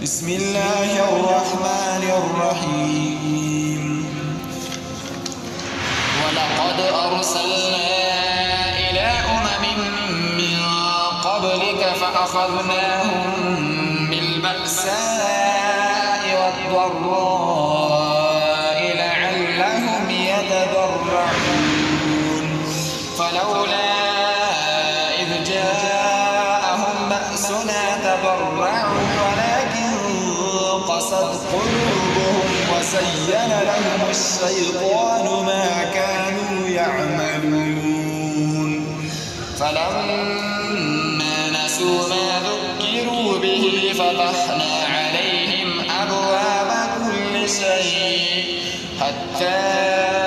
بسم الله الرحمن الرحيم ولقد أرسلنا إلى من قبلك فأخذناهم بالبأساء والضراء لعلهم يتضرعون فلولا إذ جاءهم بأسنا تضرعوا ولكن قست قلوبهم وزين لهم الشيطان ما كانوا يعملون فلما نسوا ما ذكروا به فتحنا عليهم أبواب كل شيء حتى